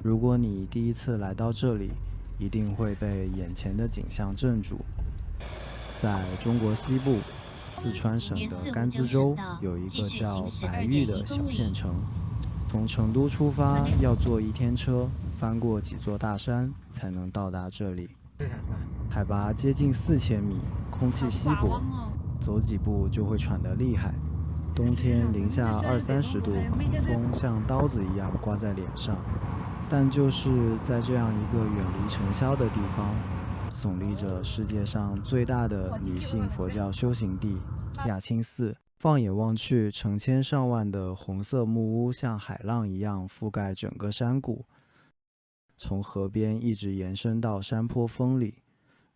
如果你第一次来到这里，一定会被眼前的景象镇住。在中国西部，四川省的甘孜州有一个叫白玉的小县城。从成都出发要坐1天车，翻过几座大山才能到达这里。海拔接近4000米，空气稀薄，走几步就会喘得厉害。冬天零下20-30度，风像刀子一样刮在脸上。但就是在这样一个远离尘嚣的地方，耸立着世界上最大的女性佛教修行地亚青寺。放眼望去，成千上万的红色木屋像海浪一样覆盖整个山谷，从河边一直延伸到山坡峰里。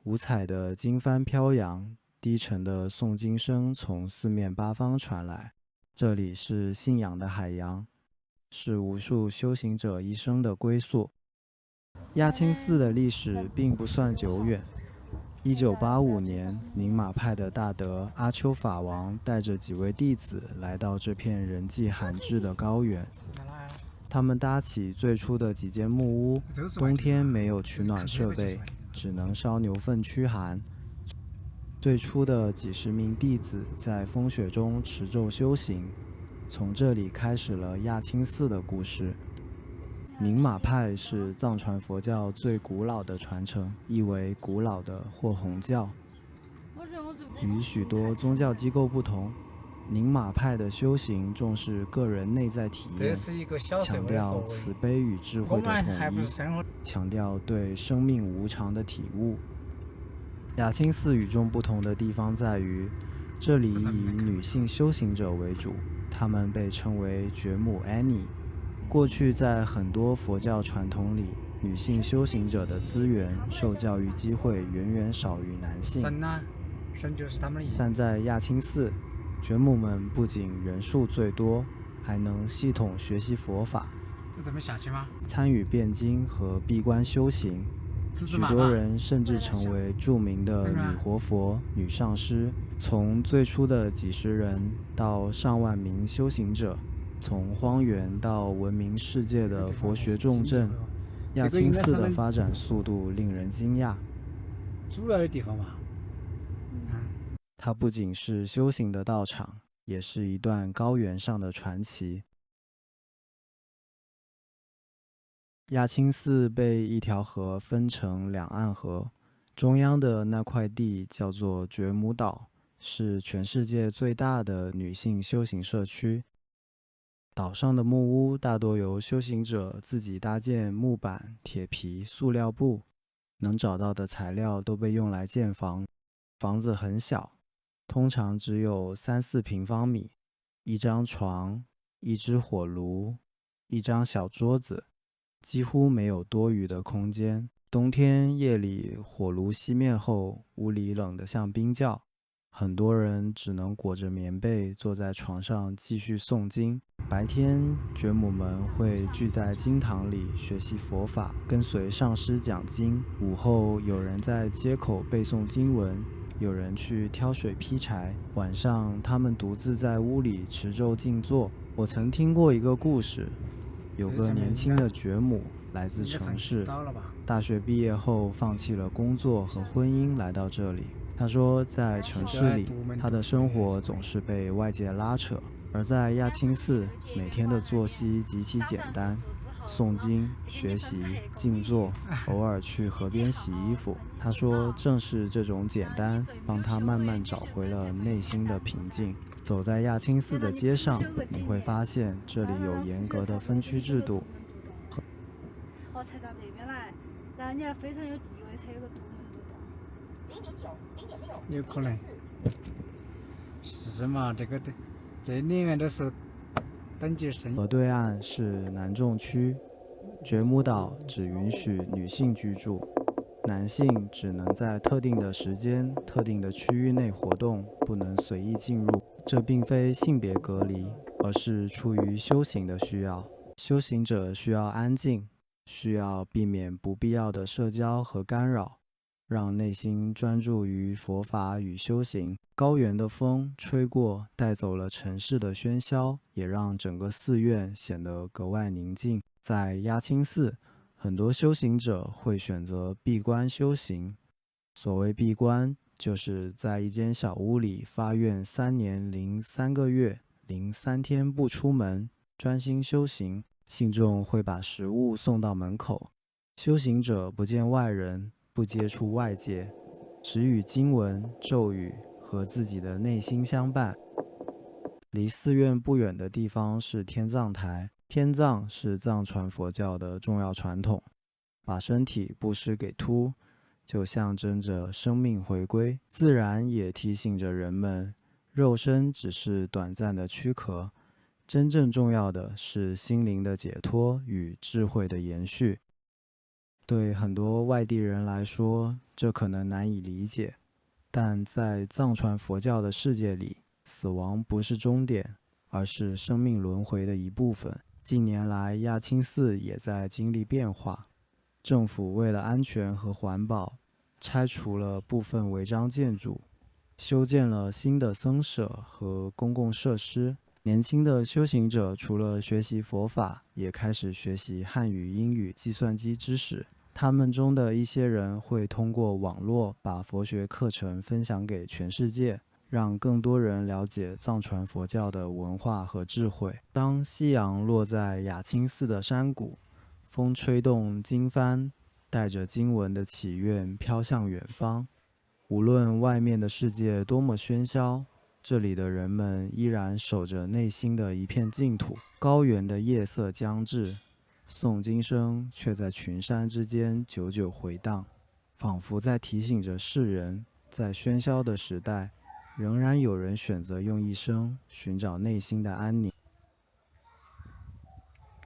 五彩的经幡飘扬，低沉的诵经声从四面八方传来。这里是信仰的海洋，是无数修行者一生的归宿。亚青寺的历史并不算久远。1985年，宁玛派的大德阿丘法王带着几位弟子来到这片人迹罕至的高原。他们搭起最初的几间木屋，冬天没有取暖设备，只能烧牛粪驱寒。最初的几十名弟子在风雪中持咒修行，从这里开始了亚青寺的故事。宁玛派是藏传佛教最古老的传承，意为古老的或弘教。与许多宗教机构不同，宁玛派的修行重视个人内在体验，强调慈悲与智慧的统一，强调对生命无常的体悟。亚青寺与众不同的地方在于，这里以女性修行者为主，她们被称为觉母 Annie。过去在很多佛教传统里，女性修行者的资源、受教育机会远远少于男性。但在亚青寺，觉母们不仅人数最多，还能系统学习佛法，参与辩经和闭关修行。许多人甚至成为著名的女活佛、女上师。从最初的几十人到上万名修行者，从荒原到闻名世界的佛学重镇，亚青寺的发展速度令人惊讶。主要的地方嘛，它不仅是修行的道场，也是一段高原上的传奇。亚青寺被一条河分成两岸河，中央的那块地叫做觉母岛，是全世界最大的女性修行社区。岛上的木屋大多由修行者自己搭建木板、铁皮、塑料布，能找到的材料都被用来建房。房子很小，通常只有3-4平方米，一张床，一只火炉，一张小桌子，几乎没有多余的空间。冬天夜里火炉熄灭后，屋里冷得像冰窖，很多人只能裹着棉被坐在床上继续诵经。白天，觉母们会聚在经堂里学习佛法，跟随上师讲经。午后，有人在街口背诵经文，有人去挑水劈柴。晚上，他们独自在屋里持咒静坐。我曾听过一个故事，有个年轻的觉母来自城市，大学毕业后放弃了工作和婚姻，来到这里。他说，在城市里，他的生活总是被外界拉扯，而在亚青寺，每天的作息极其简单，诵经、学习、静坐，偶尔去河边洗衣服。他说，正是这种简单，帮他慢慢找回了内心的平静。走在亚青寺的街上，你会发现这里有严格的分区制度。才到这边来，然后你还非常有地位，才有个独门独栋。有可能是嘛？这里面都是等级深。河对岸是男众区，觉母岛只允许女性居住，男性只能在特定的时间、特定的区域内活动，不能随意进入。这并非性别隔离，而是出于修行的需要。修行者需要安静，需要避免不必要的社交和干扰，让内心专注于佛法与修行。高原的风吹过，带走了城市的喧嚣，也让整个寺院显得格外宁静。在亚青寺，很多修行者会选择闭关修行。所谓闭关，就是在一间小屋里发愿3年零3个月零3天不出门，专心修行。信众会把食物送到门口，修行者不见外人，不接触外界，只与经文、咒语和自己的内心相伴。离寺院不远的地方是天葬台，天葬是藏传佛教的重要传统，把身体布施给秃，就象征着生命回归，自然也提醒着人们，肉身只是短暂的躯壳，真正重要的是心灵的解脱与智慧的延续。对很多外地人来说，这可能难以理解，但在藏传佛教的世界里，死亡不是终点，而是生命轮回的一部分。近年来，亚青寺也在经历变化，政府为了安全和环保，拆除了部分违章建筑，修建了新的僧舍和公共设施。年轻的修行者除了学习佛法，也开始学习汉语、英语、计算机知识。他们中的一些人会通过网络把佛学课程分享给全世界，让更多人了解藏传佛教的文化和智慧。当夕阳落在雅清寺的山谷，风吹动经幡，带着经文的祈愿飘向远方。无论外面的世界多么喧嚣，这里的人们依然守着内心的一片净土。高原的夜色将至，诵经声却在群山之间久久回荡，仿佛在提醒着世人，在喧嚣的时代，仍然有人选择用一生寻找内心的安宁。